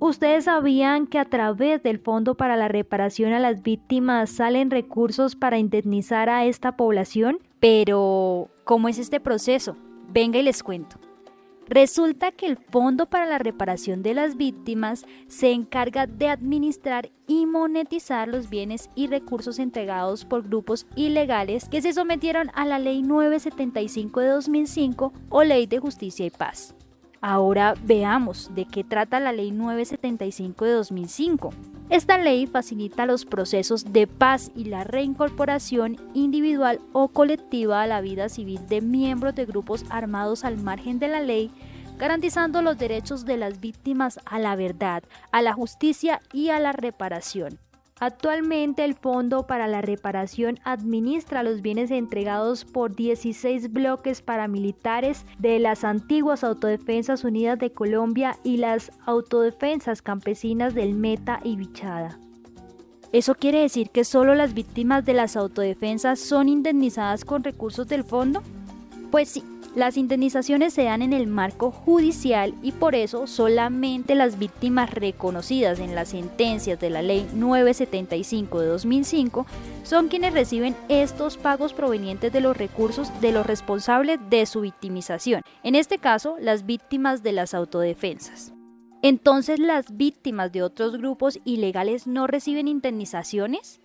¿Ustedes sabían que a través del Fondo para la Reparación a las Víctimas salen recursos para indemnizar a esta población? Pero, ¿cómo es este proceso? Venga y les cuento. Resulta que el Fondo para la Reparación de las Víctimas se encarga de administrar y monetizar los bienes y recursos entregados por grupos ilegales que se sometieron a la Ley 975 de 2005 o Ley de Justicia y Paz. Ahora veamos de qué trata la Ley 975 de 2005. Esta ley facilita los procesos de paz y la reincorporación individual o colectiva a la vida civil de miembros de grupos armados al margen de la ley, garantizando los derechos de las víctimas a la verdad, a la justicia y a la reparación. Actualmente el Fondo para la Reparación administra los bienes entregados por 16 bloques paramilitares de las antiguas Autodefensas Unidas de Colombia y las Autodefensas Campesinas del Meta y Vichada. ¿Eso quiere decir que solo las víctimas de las autodefensas son indemnizadas con recursos del fondo? Pues sí. Las indemnizaciones se dan en el marco judicial y por eso solamente las víctimas reconocidas en las sentencias de la Ley 975 de 2005 son quienes reciben estos pagos provenientes de los recursos de los responsables de su victimización, en este caso las víctimas de las autodefensas. Entonces, ¿las víctimas de otros grupos ilegales no reciben indemnizaciones?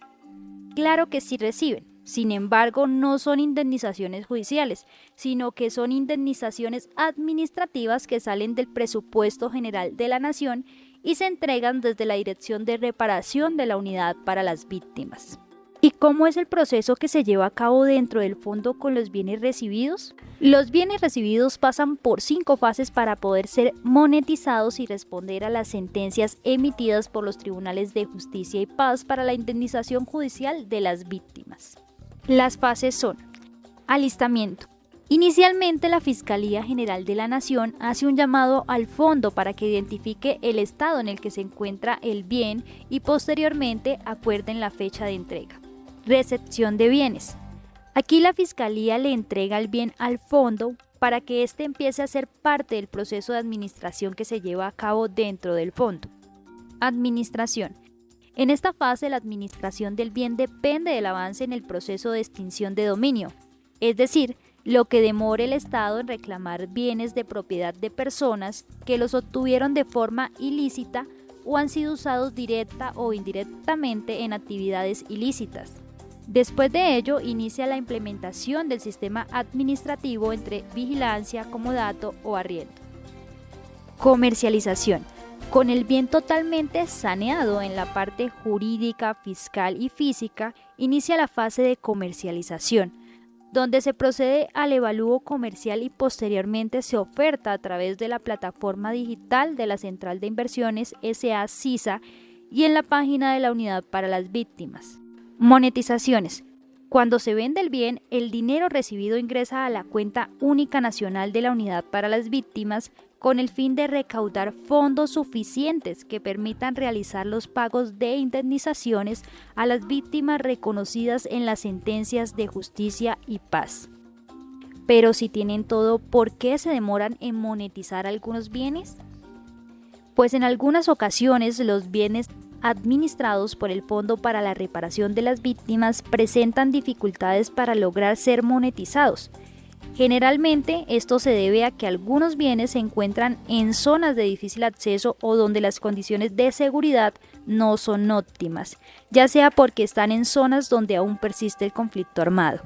Claro que sí reciben. Sin embargo, no son indemnizaciones judiciales, sino que son indemnizaciones administrativas que salen del presupuesto general de la Nación y se entregan desde la Dirección de Reparación de la Unidad para las Víctimas. ¿Y cómo es el proceso que se lleva a cabo dentro del fondo con los bienes recibidos? Los bienes recibidos pasan por 5 fases para poder ser monetizados y responder a las sentencias emitidas por los tribunales de justicia y paz para la indemnización judicial de las víctimas. Las fases son: alistamiento. Inicialmente, la Fiscalía General de la Nación hace un llamado al fondo para que identifique el estado en el que se encuentra el bien y posteriormente acuerden la fecha de entrega. Recepción de bienes. Aquí la Fiscalía le entrega el bien al fondo para que éste empiece a ser parte del proceso de administración que se lleva a cabo dentro del fondo. Administración. En esta fase, la administración del bien depende del avance en el proceso de extinción de dominio, es decir, lo que demore el Estado en reclamar bienes de propiedad de personas que los obtuvieron de forma ilícita o han sido usados directa o indirectamente en actividades ilícitas. Después de ello, inicia la implementación del sistema administrativo entre vigilancia, comodato o arriendo. Comercialización. Con el bien totalmente saneado en la parte jurídica, fiscal y física, inicia la fase de comercialización, donde se procede al evalúo comercial y posteriormente se oferta a través de la plataforma digital de la Central de Inversiones S.A.CISA y en la página de la Unidad para las Víctimas. Monetizaciones. Cuando se vende el bien, el dinero recibido ingresa a la cuenta única nacional de la Unidad para las Víctimas con el fin de recaudar fondos suficientes que permitan realizar los pagos de indemnizaciones a las víctimas reconocidas en las sentencias de justicia y paz. Pero si tienen todo, ¿por qué se demoran en monetizar algunos bienes? Pues en algunas ocasiones los bienes administrados por el Fondo para la Reparación de las Víctimas presentan dificultades para lograr ser monetizados. Generalmente esto se debe a que algunos bienes se encuentran en zonas de difícil acceso o donde las condiciones de seguridad no son óptimas, ya sea porque están en zonas donde aún persiste el conflicto armado.